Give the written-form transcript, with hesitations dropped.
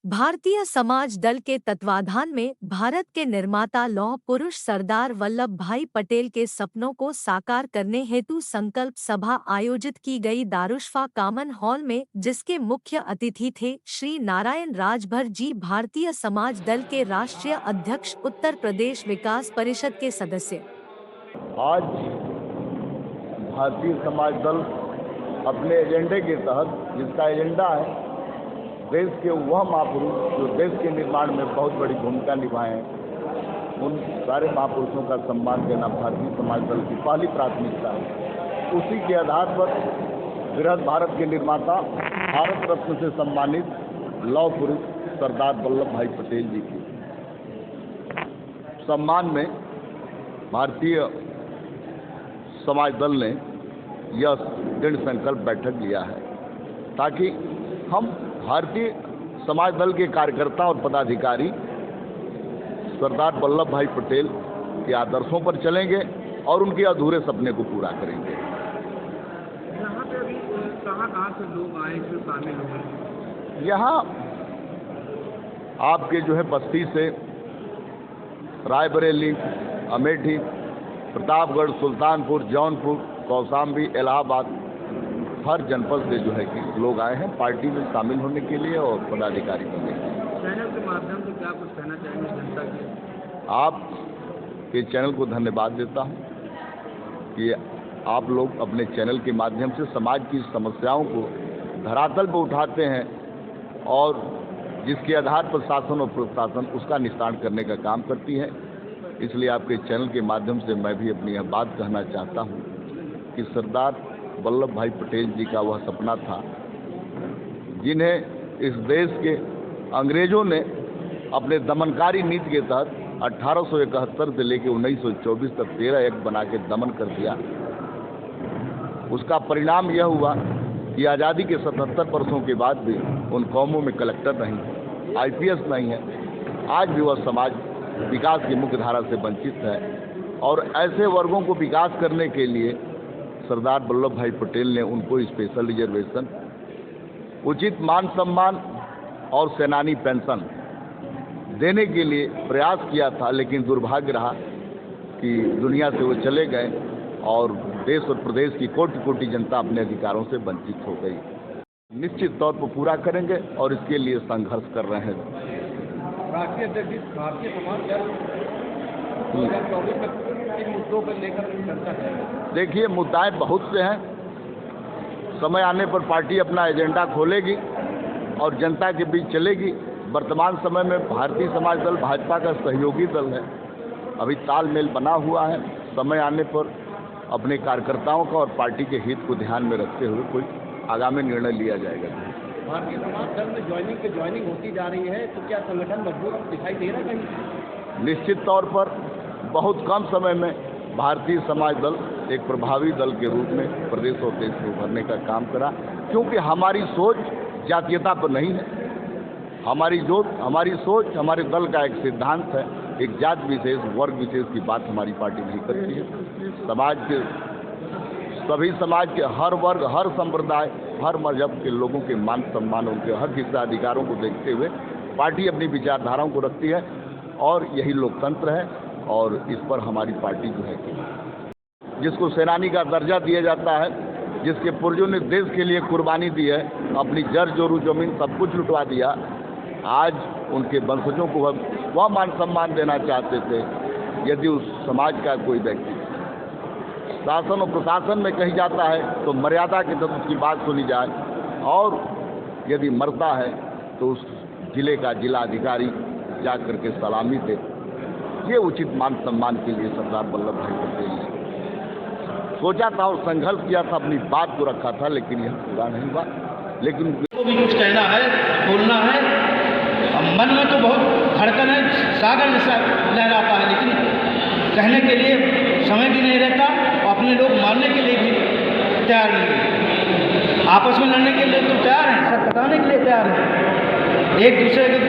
भारतीय समाज दल के तत्वाधान में भारत के निर्माता लौह पुरुष सरदार वल्लभ भाई पटेल के सपनों को साकार करने हेतु संकल्प सभा आयोजित की गई दारुशफा कॉमन हॉल में, जिसके मुख्य अतिथि थे श्री नारायण राजभर जी, भारतीय समाज दल के राष्ट्रीय अध्यक्ष, उत्तर प्रदेश विकास परिषद के सदस्य। आज भारतीय समाज दल अपने एजेंडे के तहत, जिसका एजेंडा है देश के वह महापुरुष जो देश के निर्माण में बहुत बड़ी भूमिका निभाए हैं, उन सारे महापुरुषों का सम्मान देना भारतीय समाज दल की पहली प्राथमिकता है। उसी के आधार पर बृहद भारत के निर्माता, भारत रत्न से सम्मानित लौह पुरुष सरदार वल्लभ भाई पटेल जी के सम्मान में भारतीय समाज दल ने यह दृढ़ संकल्प बैठक लिया है, ताकि हम भारतीय समाज दल के कार्यकर्ता और पदाधिकारी सरदार वल्लभ भाई पटेल के आदर्शों पर चलेंगे और उनके अधूरे सपने को पूरा करेंगे। यहाँ पे अभी कहाँ से लोग आए जो शामिल हुए? यहाँ आपके जो है बस्ती से, रायबरेली, अमेठी, प्रतापगढ़, सुल्तानपुर, जौनपुर, कौशाम्बी, इलाहाबाद, हर जनपद से जो है कि लोग आए हैं पार्टी में शामिल होने के लिए और पदाधिकारी बनने के लिए। चैनल के माध्यम से क्या कुछ कहना चाहेंगे जनता के? आप के चैनल को धन्यवाद देता हूं कि आप लोग अपने चैनल के माध्यम से समाज की समस्याओं को धरातल पर उठाते हैं और जिसके आधार पर शासन और प्रशासन उसका निस्तारण करने का काम करती है। इसलिए आपके चैनल के माध्यम से मैं भी अपनी यह बात कहना चाहता हूं कि सरदार वल्लभ भाई पटेल जी का वह सपना था जिन्हें इस देश के अंग्रेजों ने अपने दमनकारी नीति के तहत 1871 से लेकर 1924 तक 13 एक्ट बना के दमन कर दिया। उसका परिणाम यह हुआ कि आज़ादी के 77 वर्षों के बाद भी उन कौमों में कलेक्टर नहीं है, IPS नहीं है। आज भी वह समाज विकास की मुख्य धारा से वंचित है और ऐसे वर्गों को विकास करने के लिए सरदार वल्लभ भाई पटेल ने उनको स्पेशल रिजर्वेशन, उचित मान सम्मान और सेनानी पेंशन देने के लिए प्रयास किया था, लेकिन दुर्भाग्य रहा कि दुनिया से वो चले गए और देश और प्रदेश की कोटि कोटि जनता अपने अधिकारों से वंचित हो गई। निश्चित तौर पर पूरा करेंगे और इसके लिए संघर्ष कर रहे हैं। राष्ट्रीय अध्यक्ष भारतीय समाज दल 2024 में किन मुद्दों पर लेकर चर्चा करेंगे? देखिए, मुद्दाएं बहुत से हैं। समय आने पर पार्टी अपना एजेंडा खोलेगी और जनता के बीच चलेगी। वर्तमान समय में भारतीय समाज दल भाजपा का सहयोगी दल है, अभी तालमेल बना हुआ है। समय आने पर अपने कार्यकर्ताओं का और पार्टी के हित को ध्यान में रखते हुए कोई आगामी निर्णय लिया जाएगा। भारतीय समाज दल में ज्वाइनिंग होती जा रही है, तो क्या संगठन मजबूत दिखाई दे रहा है कहीं? निश्चित तौर पर बहुत कम समय में भारतीय समाज दल एक प्रभावी दल के रूप में प्रदेश और देश को उभरने का काम करा, क्योंकि हमारी सोच जातीयता पर नहीं है। हमारी सोच, हमारे दल का एक सिद्धांत है। एक जात विशेष, वर्ग विशेष की बात हमारी पार्टी नहीं करती है। समाज के सभी समाज के हर वर्ग, हर संप्रदाय, हर मजहब के लोगों के मान सम्मान, उनके हक हिस्साधिकारों को देखते हुए पार्टी अपनी विचारधाराओं को रखती है और यही लोकतंत्र है। और इस पर हमारी पार्टी जो है कि जिसको सेनानी का दर्जा दिया जाता है, जिसके पुरजों ने देश के लिए कुर्बानी दी है, अपनी जर जोरू जमीन सब कुछ लुटवा दिया, आज उनके वंशजों को वह मान सम्मान देना चाहते थे। यदि उस समाज का कोई व्यक्ति शासन और प्रशासन में कहीं जाता है तो मर्यादा के तहत उसकी बात सुनी जाए और यदि मरता है तो उस जिले का जिला अधिकारी जा करके सलामी दे। ये उचित मान सम्मान के लिए सरदार वल्लभ भाई पटेल ने सोचा था और संघर्ष किया था, अपनी बात को रखा था, लेकिन यह पूरा नहीं हुआ। लेकिन को भी कुछ कहना है, बोलना है। मन में तो बहुत धड़कन है, सागर जैसा लहराता है, लेकिन कहने के लिए समय भी नहीं रहता और अपने लोग मानने के लिए भी तैयार नहीं है। आपस में लड़ने के लिए तो तैयार हैं, सब बताने के लिए तैयार हैं, एक दूसरे के